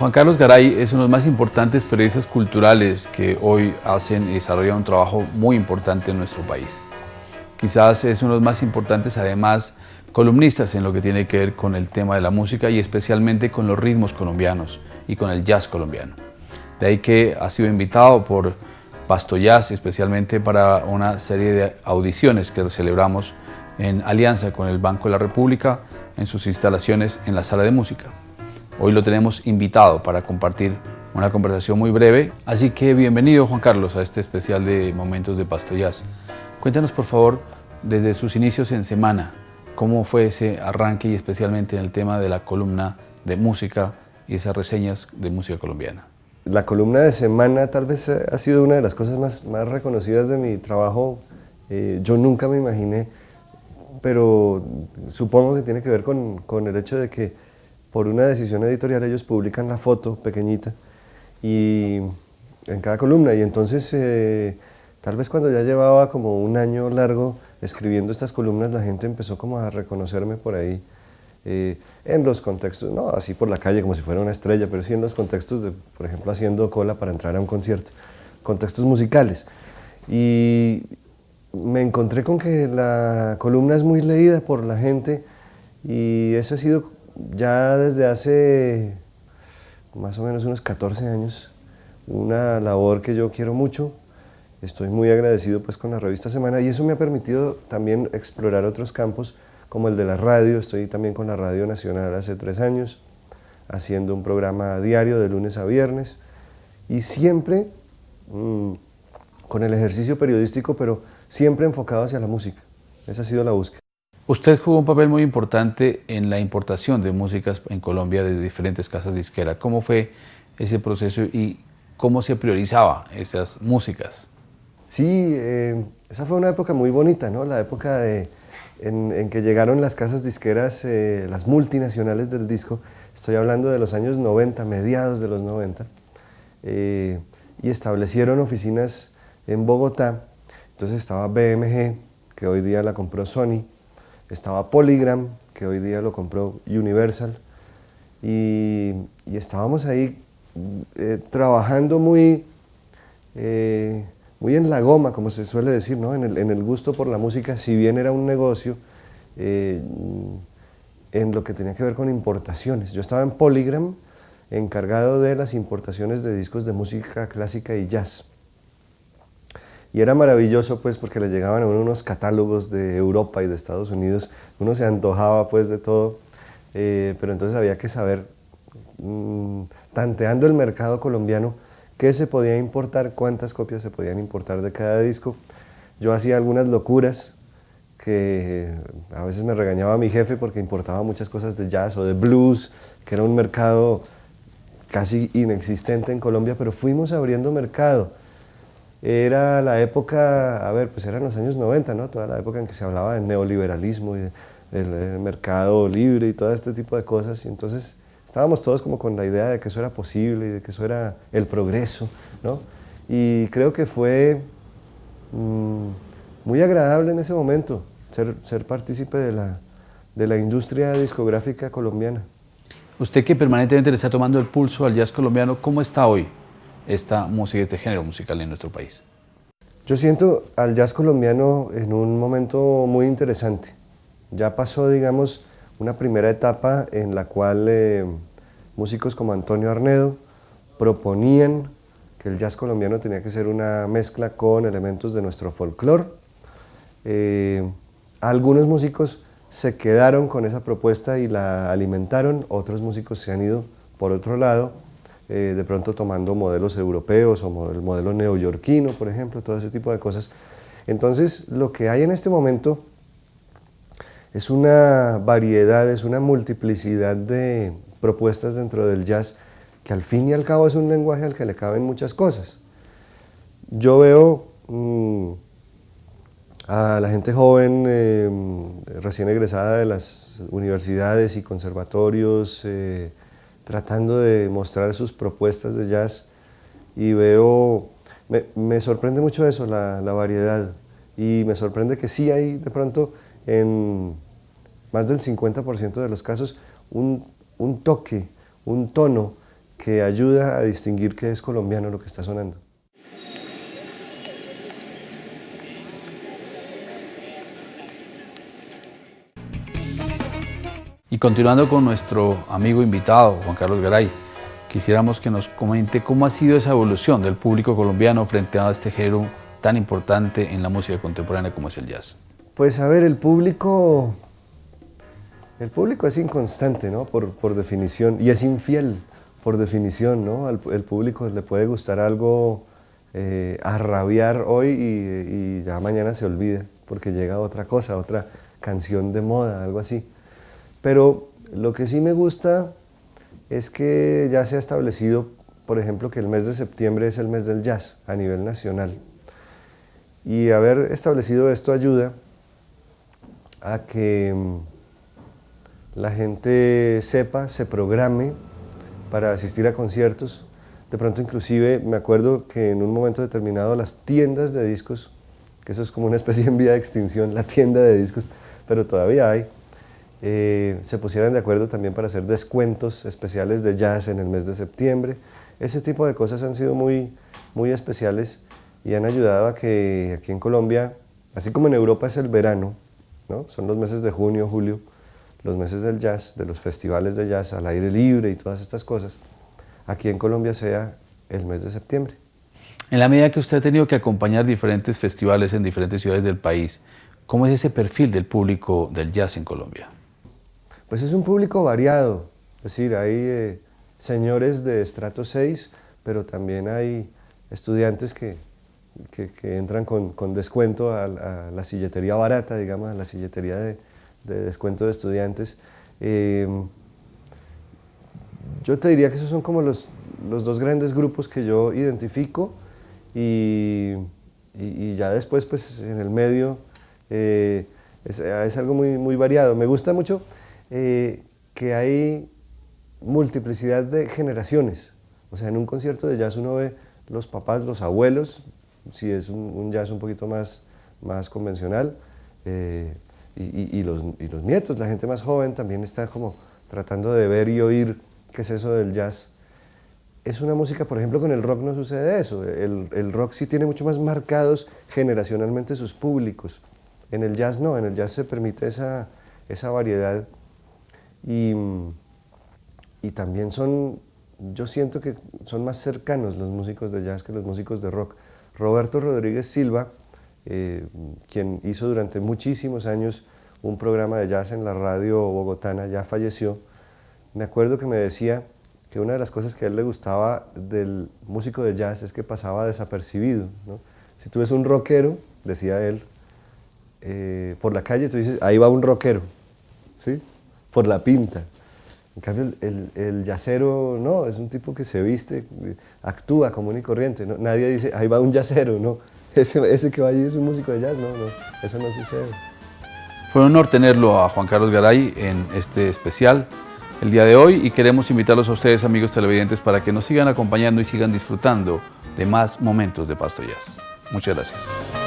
Juan Carlos Garay es uno de los más importantes periodistas culturales que hoy hacen y desarrollan un trabajo muy importante en nuestro país. Quizás es uno de los más importantes, además, columnistas en lo que tiene que ver con el tema de la música y especialmente con los ritmos colombianos y con el jazz colombiano. De ahí que ha sido invitado por Pasto Jazz, especialmente para una serie de audiciones que celebramos en alianza con el Banco de la República en sus instalaciones en la Sala de Música. Hoy lo tenemos invitado para compartir una conversación muy breve, así que bienvenido Juan Carlos a este especial de Momentos de Pasto Jazz. Cuéntanos por favor, desde sus inicios en Semana, cómo fue ese arranque y especialmente en el tema de la columna de música y esas reseñas de música colombiana. La columna de Semana tal vez ha sido una de las cosas más reconocidas de mi trabajo. Yo nunca me imaginé, pero supongo que tiene que ver con el hecho de que por una decisión editorial ellos publican la foto pequeñita y en cada columna, y entonces tal vez cuando ya llevaba como un año largo escribiendo estas columnas, la gente empezó como a reconocerme por ahí, en los contextos, no así por la calle como si fuera una estrella, pero sí en los contextos de, por ejemplo, haciendo cola para entrar a un concierto, contextos musicales. Y me encontré con que la columna es muy leída por la gente, y eso ha sido ya desde hace más o menos unos 14 años, una labor que yo quiero mucho. Estoy muy agradecido pues con la revista Semana, y eso me ha permitido también explorar otros campos como el de la radio. Estoy también con la Radio Nacional hace 3 años, haciendo un programa diario de lunes a viernes, y siempre con el ejercicio periodístico, pero siempre enfocado hacia la música. Esa ha sido la búsqueda. Usted jugó un papel muy importante en la importación de músicas en Colombia de diferentes casas disqueras. ¿Cómo fue ese proceso y cómo se priorizaba esas músicas? Sí, esa fue una época muy bonita, ¿no? La época en que llegaron las casas disqueras, las multinacionales del disco. Estoy hablando de los años 90, mediados de los 90, y establecieron oficinas en Bogotá. Entonces estaba BMG, que hoy día la compró Sony, estaba Polygram, que hoy día lo compró Universal, y estábamos ahí trabajando muy en la goma, como se suele decir, ¿no? en el gusto por la música, si bien era un negocio en lo que tenía que ver con importaciones. Yo estaba en Polygram, encargado de las importaciones de discos de música clásica y jazz. Y era maravilloso pues porque le llegaban a uno unos catálogos de Europa y de Estados Unidos, uno se antojaba pues de todo, pero entonces había que saber, tanteando el mercado colombiano, qué se podía importar, cuántas copias se podían importar de cada disco. Yo hacía algunas locuras que a veces me regañaba mi jefe porque importaba muchas cosas de jazz o de blues, que era un mercado casi inexistente en Colombia, pero fuimos abriendo mercado. Era la época, a ver, pues eran los años 90, ¿no? Toda la época en que se hablaba del neoliberalismo y del mercado libre y todo este tipo de cosas, y entonces estábamos todos como con la idea de que eso era posible y de que eso era el progreso, ¿no? Y creo que fue muy agradable en ese momento ser partícipe de la industria discográfica colombiana. Usted que permanentemente le está tomando el pulso al jazz colombiano, ¿cómo está hoy esta música, este género musical en nuestro país? Yo siento al jazz colombiano en un momento muy interesante. Ya pasó, digamos, una primera etapa en la cual músicos como Antonio Arnedo proponían que el jazz colombiano tenía que ser una mezcla con elementos de nuestro folclore. Algunos músicos se quedaron con esa propuesta y la alimentaron, otros músicos se han ido por otro lado, de pronto tomando modelos europeos o el modelo neoyorquino, por ejemplo, todo ese tipo de cosas. Entonces, lo que hay en este momento es una variedad, es una multiplicidad de propuestas dentro del jazz, que al fin y al cabo es un lenguaje al que le caben muchas cosas. Yo veo a la gente joven, recién egresada de las universidades y conservatorios, tratando de mostrar sus propuestas de jazz, y veo, me sorprende mucho eso, la variedad, y me sorprende que sí hay de pronto en más del 50% de los casos un toque, un tono que ayuda a distinguir que es colombiano lo que está sonando. Y continuando con nuestro amigo invitado, Juan Carlos Garay, quisiéramos que nos comente cómo ha sido esa evolución del público colombiano frente a este género tan importante en la música contemporánea como es el jazz. Pues a ver, el público es inconstante, ¿no? Por definición, y es infiel por definición, ¿no? El público le puede gustar algo a rabiar hoy y ya mañana se olvida, porque llega otra cosa, otra canción de moda, algo así. Pero lo que sí me gusta es que ya se ha establecido, por ejemplo, que el mes de septiembre es el mes del jazz a nivel nacional. Y haber establecido esto ayuda a que la gente sepa, se programe para asistir a conciertos. De pronto inclusive me acuerdo que en un momento determinado las tiendas de discos, que eso es como una especie en vía de extinción, la tienda de discos, pero todavía hay, se pusieran de acuerdo también para hacer descuentos especiales de jazz en el mes de septiembre. Ese tipo de cosas han sido muy especiales y han ayudado a que aquí en Colombia, así como en Europa es el verano, ¿no? Son los meses de junio, julio, los meses del jazz, de los festivales de jazz al aire libre y todas estas cosas, aquí en Colombia sea el mes de septiembre. En la medida que usted ha tenido que acompañar diferentes festivales en diferentes ciudades del país, ¿cómo es ese perfil del público del jazz en Colombia? Pues es un público variado, es decir, hay señores de estrato 6, pero también hay estudiantes que entran con descuento a la silletería barata, digamos, a la silletería de descuento de estudiantes. Yo te diría que esos son como los dos grandes grupos que yo identifico y ya después pues en el medio es algo muy variado. Me gusta mucho que hay multiplicidad de generaciones, o sea, en un concierto de jazz uno ve los papás, los abuelos, si es un jazz un poquito más convencional, y los nietos, la gente más joven también está como tratando de ver y oír qué es eso del jazz. Es una música, por ejemplo, con el rock no sucede eso, el rock sí tiene mucho más marcados generacionalmente sus públicos, en el jazz no, en el jazz se permite esa variedad y también yo siento que son más cercanos los músicos de jazz que los músicos de rock. Roberto Rodríguez Silva, quien hizo durante muchísimos años un programa de jazz en la radio bogotana, ya falleció. Me acuerdo que me decía que una de las cosas que a él le gustaba del músico de jazz es que pasaba desapercibido, ¿no? Si tú ves un rockero, decía él, por la calle tú dices, ahí va un rockero, ¿sí? Por la pinta. En cambio, el jazzero no, es un tipo que se viste, actúa común y corriente, ¿no? Nadie dice, ahí va un jazzero, no. Ese que va allí es un músico de jazz, no, eso no sucede. Fue un honor tenerlo a Juan Carlos Garay en este especial el día de hoy y queremos invitarlos a ustedes, amigos televidentes, para que nos sigan acompañando y sigan disfrutando de más momentos de Pasto Jazz. Muchas gracias.